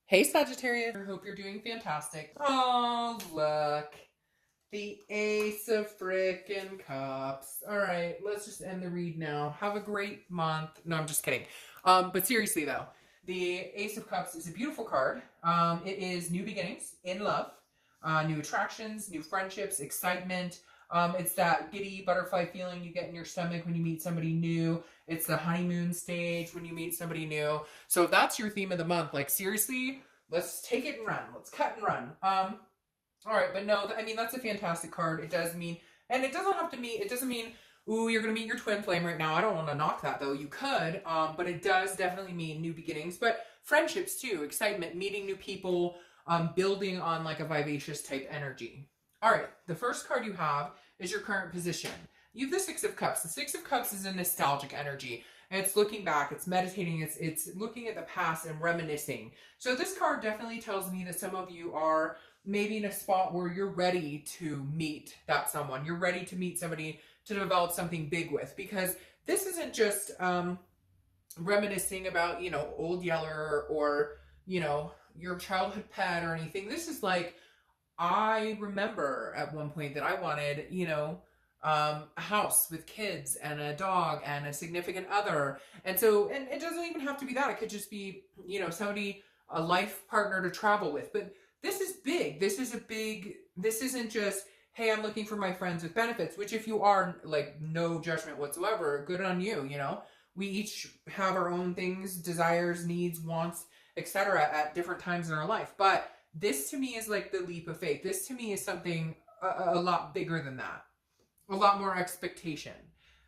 Hey Sagittarius, I hope you're doing fantastic. Oh, look. The Ace of frickin' Cups. All right, let's just end the read now. Have a great month. No, I'm just kidding. But seriously though, the Ace of Cups is a beautiful card. It is new beginnings in love, new attractions, new friendships, excitement. It's that giddy butterfly feeling you get in your stomach when you meet somebody new. It's the honeymoon stage when you meet somebody new. So if that's your theme of the month, like seriously, let's take it and run. Let's cut and run. All right, but no, I mean, that's a fantastic card. It does mean, and it doesn't have to mean, it doesn't mean, ooh, you're going to meet your twin flame right now. I don't want to knock that though. You could, but it does definitely mean new beginnings, but friendships too, excitement, meeting new people, building on like a vivacious type energy. All right, the first card you have is your current position. You have the Six of Cups. The Six of Cups is a nostalgic energy. And it's looking back, it's meditating, it's looking at the past and reminiscing. So this card definitely tells me that some of you are maybe in a spot where you're ready to meet that someone. You're ready to meet somebody to develop something big with, because this isn't just reminiscing about, you know, old Yeller or, you know, your childhood pet or anything. This is like, I remember at one point that I wanted, you know, a house with kids and a dog and a significant other. And so, and it doesn't even have to be that. It could just be, you know, somebody, a life partner to travel with. But this is big. This is a big, this isn't just, hey, I'm looking for my friends with benefits, which if you are, like, no judgment whatsoever, good on you, you know? We each have our own things, desires, needs, wants, etc. at different times in our life. But this to me is like the leap of faith. This to me is something a lot bigger than that. A lot more expectation.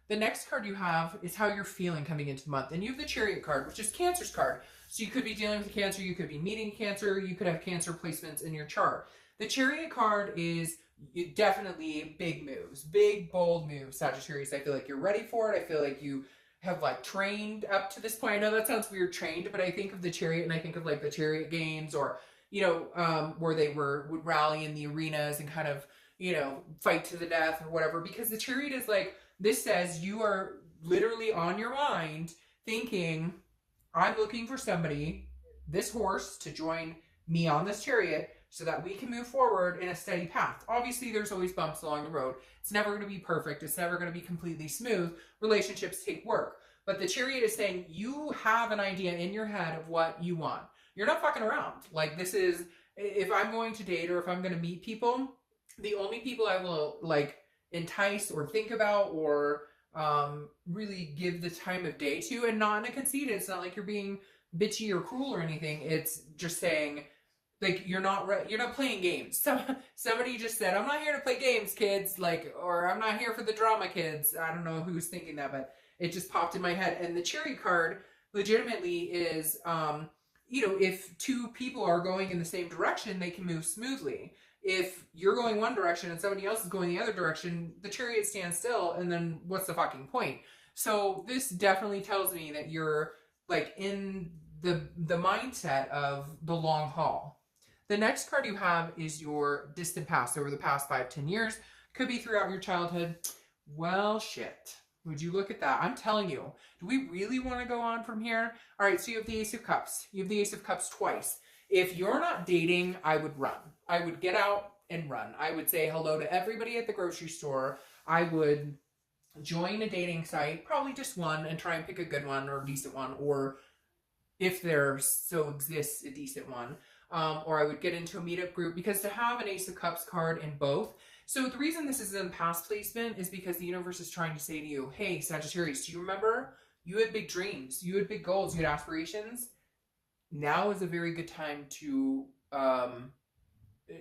The next card you have is how you're feeling coming into the month. And you have the Chariot card, which is Cancer's card. So you could be dealing with Cancer, you could be meeting Cancer, you could have Cancer placements in your chart. The Chariot card is definitely big moves, big, bold moves, Sagittarius. I feel like you're ready for it. I feel like you have like trained up to this point. I know that sounds weird, trained, but I think of the Chariot and I think of like the Chariot games, or, you know, where they would rally in the arenas and kind of, you know, fight to the death or whatever, because the Chariot is like, this says you are literally on your mind thinking, I'm looking for somebody, this horse, to join me on this chariot so that we can move forward in a steady path. Obviously, there's always bumps along the road. It's never going to be perfect. It's never going to be completely smooth. Relationships take work. But the Chariot is saying you have an idea in your head of what you want. You're not fucking around. Like, this is, if I'm going to date or if I'm going to meet people, the only people I will, like, entice or think about or really give the time of day to, and not in a conceit. It's not like you're being bitchy or cruel or anything. It's just saying, like, you're not playing games. Somebody just said, I'm not here to play games, kids, like, or I'm not here for the drama, kids. I don't know who's thinking that, but it just popped in my head. And the Chariot card legitimately is, you know, if two people are going in the same direction, they can move smoothly. If you're going one direction and somebody else is going the other direction, the Chariot stands still, and then what's the fucking point? So this definitely tells me that you're like in the mindset of the long haul. The next card you have is your distant past, over the past 5-10 years. Could be throughout your childhood. Well, shit. Would you look at that? I'm telling you. Do we really want to go on from here? All right, so you have the Ace of Cups. You have the Ace of Cups twice. If you're not dating, I would run. I would get out and run. I would say hello to everybody at the grocery store. I would join a dating site, probably just one, and try and pick a good one or a decent one, or if there so exists a decent one. Or I would get into a meetup group, because to have an Ace of Cups card in both. So the reason this is in past placement is because the universe is trying to say to you, hey, Sagittarius, do you remember? You had big dreams. You had big goals. You had aspirations. Now is a very good time to,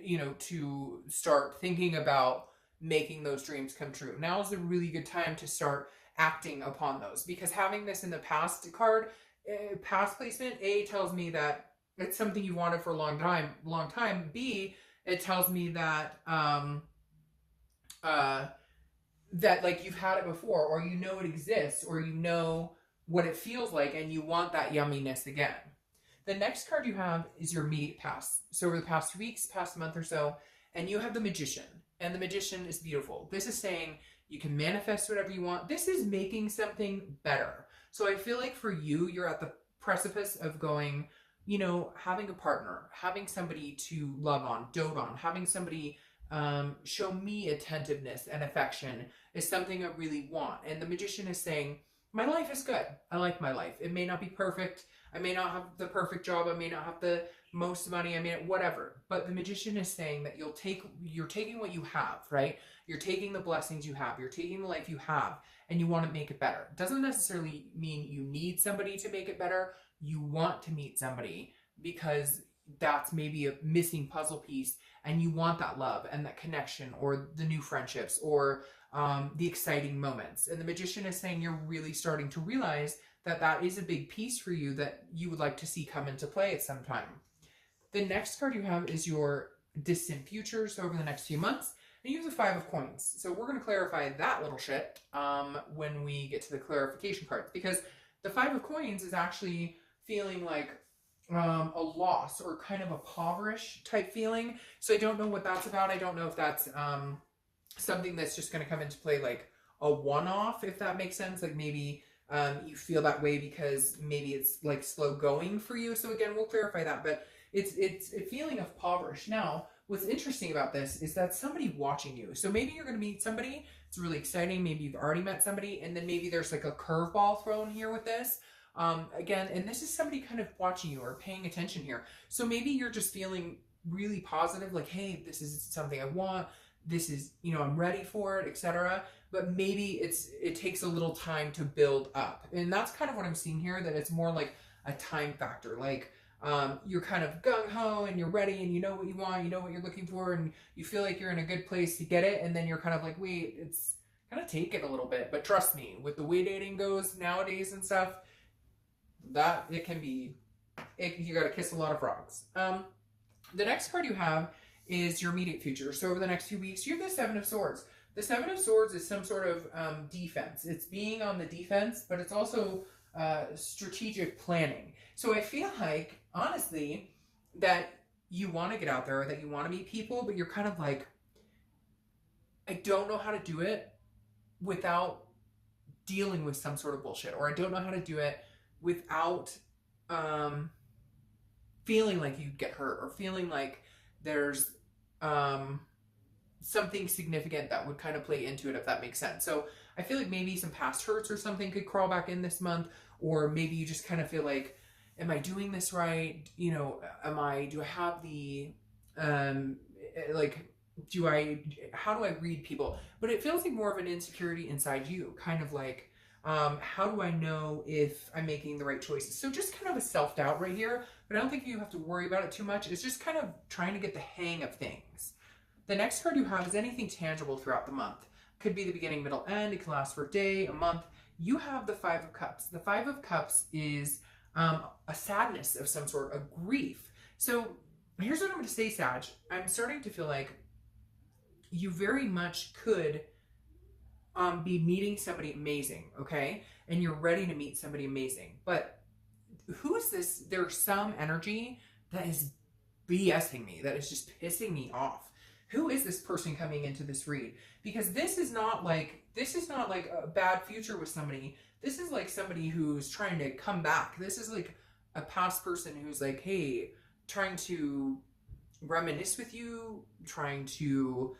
you know, to start thinking about making those dreams come true. Now is a really good time to start acting upon those, because having this in the past card, past placement, A, tells me that it's something you wanted for a long time. B, it tells me that, that like you've had it before, or you know it exists, or you know what it feels like, and you want that yumminess again. The next card you have is your immediate past. So over the past weeks, past month or so, and you have the Magician. And the Magician is beautiful. This is saying you can manifest whatever you want. This is making something better. So I feel like for you, you're at the precipice of going, you know, having a partner, having somebody to love on, dote on, having somebody show me attentiveness and affection is something I really want. And the Magician is saying, my life is good. I like my life. It may not be perfect. I may not have the perfect job. I may not have the most money. I mean, whatever. But the Magician is saying that you're taking what you have, right? You're taking the blessings you have. You're taking the life you have, and you want to make it better. It doesn't necessarily mean you need somebody to make it better. You want to meet somebody because that's maybe a missing puzzle piece, and you want that love and that connection, or the new friendships, or the exciting moments. And the Magician is saying you're really starting to realize that that is a big piece for you that you would like to see come into play at some time. The next card you have is your distant future, so over the next few months. And you have the 5 of Coins. So we're going to clarify that little shit when we get to the clarification cards, because the 5 of Coins is actually feeling like a loss or kind of a impoverished type feeling. So I don't know what that's about. I don't know if that's something that's just going to come into play like a one-off, if that makes sense. Like maybe you feel that way because maybe it's like slow going for you. So again, we'll clarify that, but it's a feeling of impoverished. Now, what's interesting about this is that somebody watching you. So maybe you're going to meet somebody. It's really exciting. Maybe you've already met somebody, and then maybe there's like a curveball thrown here with this. Again, and this is somebody kind of watching you or paying attention here. So maybe you're just feeling really positive, like, hey, this is something I want. This is, you know, I'm ready for it, etc. But maybe it takes a little time to build up. And that's kind of what I'm seeing here, that it's more like a time factor. Like, you're kind of gung-ho and you're ready and you know what you want, you know what you're looking for, and you feel like you're in a good place to get it. And then you're kind of like, wait, it's kind of take it a little bit. But trust me, with the way dating goes nowadays and stuff, that it can be, you got to kiss a lot of frogs. The next card you have is your immediate future. So over the next few weeks, you have the 7 of Swords. The 7 of Swords is some sort of defense. It's being on the defense, but it's also strategic planning. So I feel like, honestly, that you want to get out there, that you want to meet people, but you're kind of like, I don't know how to do it without dealing with some sort of bullshit, or I don't know how to do it without feeling like you'd get hurt, or feeling like there's something significant that would kind of play into it, if that makes sense. So I feel like maybe some past hurts or something could crawl back in this month, or maybe you just kind of feel like, am I doing this right? You know, do I have the, how do I read people? But it feels like more of an insecurity inside you, kind of like, how do I know if I'm making the right choices? So just kind of a self-doubt right here, but I don't think you have to worry about it too much. It's just kind of trying to get the hang of things. The next card you have is anything tangible throughout the month. Could be the beginning, middle, end. It can last for a day, a month. You have the 5 of Cups. The 5 of Cups is a sadness of some sort, a grief. So here's what I'm going to say, Sag. I'm starting to feel like you very much could be meeting somebody amazing, okay? And you're ready to meet somebody amazing. But who is this? There's some energy that is BSing me, that is just pissing me off. Who is this person coming into this read? Because this is not like a bad future with somebody. This is like somebody who's trying to come back. This is like a past person who's like, hey, trying to reminisce with you, trying to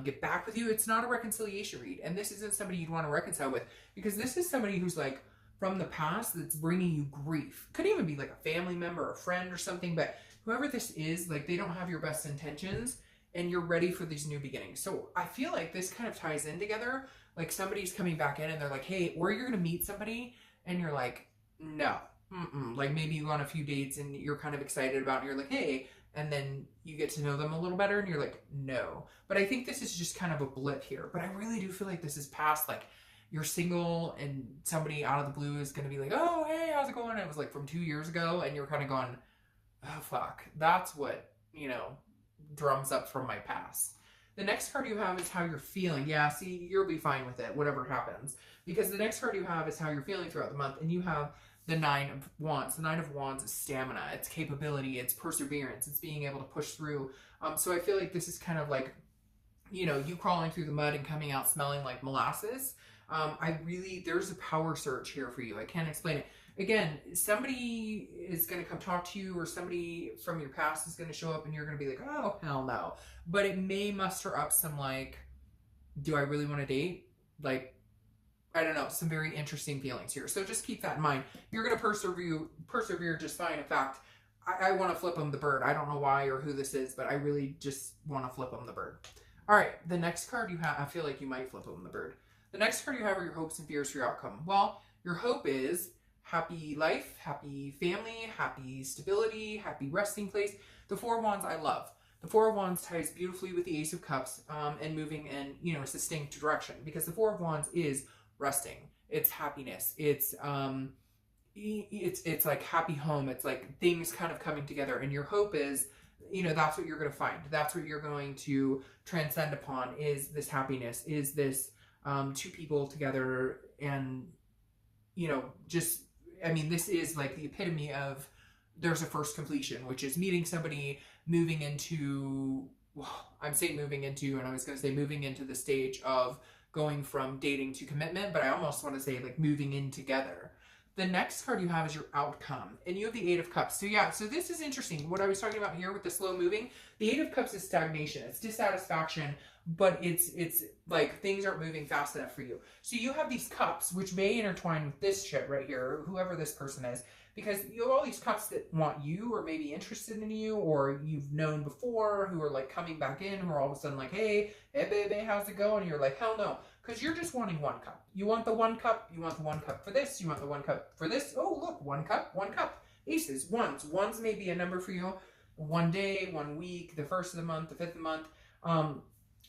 get back with you. It's not a reconciliation read. And this isn't somebody you'd want to reconcile with, because this is somebody who's like from the past that's bringing you grief. Could even be like a family member, a friend or something, but whoever this is, like they don't have your best intentions, and you're ready for these new beginnings. So I feel like this kind of ties in together. Like somebody's coming back in and they're like, hey, or you're going to meet somebody and you're like, no, like maybe you go on a few dates and you're kind of excited about it and you're like, hey, and then you get to know them a little better and you're like, no. But I think this is just kind of a blip here. But I really do feel like this is past, like you're single and somebody out of the blue is going to be like, oh, hey, how's it going? It was like from 2 years ago. And you're kind of going, oh, fuck. That's what, you know, drums up from my past. The next card you have is how you're feeling. Yeah, see, you'll be fine with it, whatever happens. Because the next card you have is how you're feeling throughout the month. And you have the 9 of Wands. The 9 of Wands is stamina. It's capability. It's perseverance. It's being able to push through. So I feel like this is kind of like, you know, you crawling through the mud and coming out smelling like molasses. There's a power surge here for you. I can't explain it. again, somebody is going to come talk to you, or somebody from your past is going to show up, and you're going to be like, oh, hell no. But it may muster up some, like, do I really want to date? Like, I don't know, some very interesting feelings here. So just keep that in mind. You're going to persevere just fine. In fact, I want to flip them the bird. I don't know why or who this is, but I really just want to flip them the bird. All right, the next card you have, I feel like you might flip them the bird. The next card you have are your hopes and fears for your outcome. Well, your hope is happy life, happy family, happy stability, happy resting place. The Four of Wands I love. The Four of Wands ties beautifully with the Ace of Cups, and moving in, you know, a distinct direction, because the Four of Wands is resting. It's happiness. It's like happy home. It's like things kind of coming together, and your hope is, you know, that's what you're going to find. That's what you're going to transcend upon, is this happiness, is this two people together. And, you know, just, I mean, this is like the epitome of there's a first completion, which is meeting somebody, moving into, well, I'm saying moving into, and I was going to say moving into the stage of going from dating to commitment, but I almost want to say like moving in together. The next card you have is your outcome, and you have the Eight of Cups. So yeah, so this is interesting. What I was talking about here with the slow moving, the Eight of Cups is stagnation. It's dissatisfaction, but it's like things aren't moving fast enough for you. So you have these cups, which may intertwine with this shit right here, whoever this person is, because you have all these cups that want you, or maybe interested in you, or you've known before, who are like coming back in, who are all of a sudden like, hey baby, how's it going? And you're like, hell no. Because you're just wanting one cup. You want the one cup. You want the one cup for this. You want the one cup for this. Oh, look, one cup, one cup. Aces, ones. Ones may be a number for you. 1 day, 1 week, the first of the month, the fifth of the month.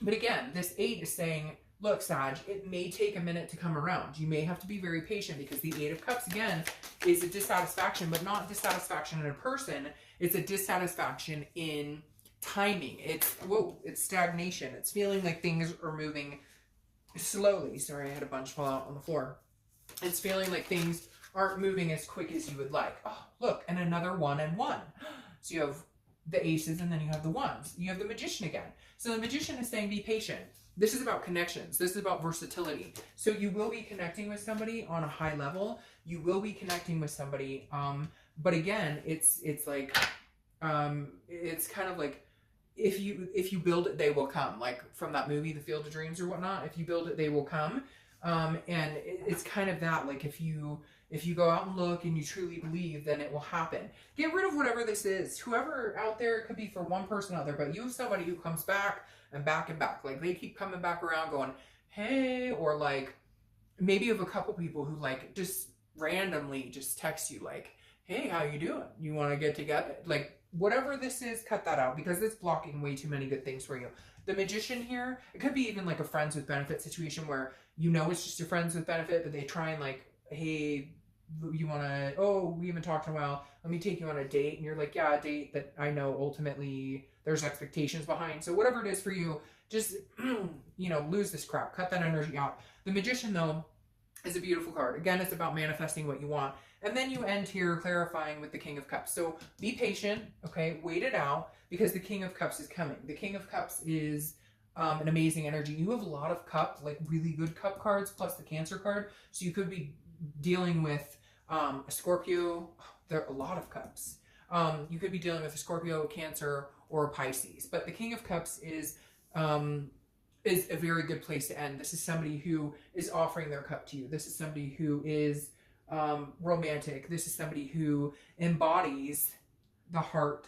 But again, this 8 is saying, look, Sag, it may take a minute to come around. You may have to be very patient, because the 8 of Cups, again, is a dissatisfaction, but not dissatisfaction in a person. It's a dissatisfaction in timing. It's stagnation. It's feeling like things are moving slowly. Sorry, I had a bunch fall out on the floor. It's feeling like things aren't moving as quick as you would like. Oh, look, and another 1 and 1. So you have the aces, and then you have the ones. You have the Magician again. So the Magician is saying, be patient. This is about connections. This is about versatility. So you will be connecting with somebody on a high level. You will be connecting with somebody. But again, it's like, it's kind of like, if you build it, they will come. Like from that movie, The Field of Dreams or whatnot. If you build it, they will come. And it's kind of that, like if you go out and look and you truly believe, then it will happen. Get rid of whatever this is. Whoever out there, it could be for one person out there, but you have somebody who comes back and back and back. Like they keep coming back around going, hey, or like maybe you have a couple people who like just randomly just text you like, hey, how you doing? You want to get together? Like whatever this is, cut that out, because it's blocking way too many good things for you. The Magician here, it could be even like a friends with benefit situation where you know it's just your friends with benefit, but they try and like, hey, you want to, oh, we haven't talked in a while, let me take you on a date. And you're like, yeah, a date that I know ultimately there's expectations behind. So whatever it is for you, just, you know, lose this crap. Cut that energy out. The Magician, though, is a beautiful card. Again, it's about manifesting what you want. And then you end here clarifying with the King of Cups. So be patient, okay? Wait it out, because the King of Cups is coming. The King of Cups is an amazing energy. You have a lot of cup, like really good cup cards, plus the Cancer card. So you could be dealing with a Scorpio. There are a lot of cups. You could be dealing with a Scorpio, Cancer, or a Pisces. But the King of Cups is a very good place to end. This is somebody who is offering their cup to you. This is somebody who is romantic. This is somebody who embodies the heart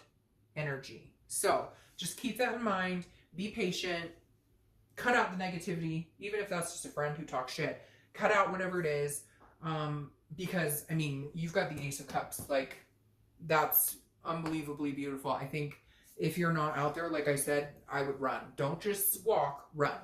energy. So just keep that in mind. Be patient. Cut out the negativity, even if that's just a friend who talks shit. Cut out whatever it is, because, I mean, you've got the Ace of Cups. Like, that's unbelievably beautiful. I think if you're not out there, like I said, I would run. Don't just walk, run.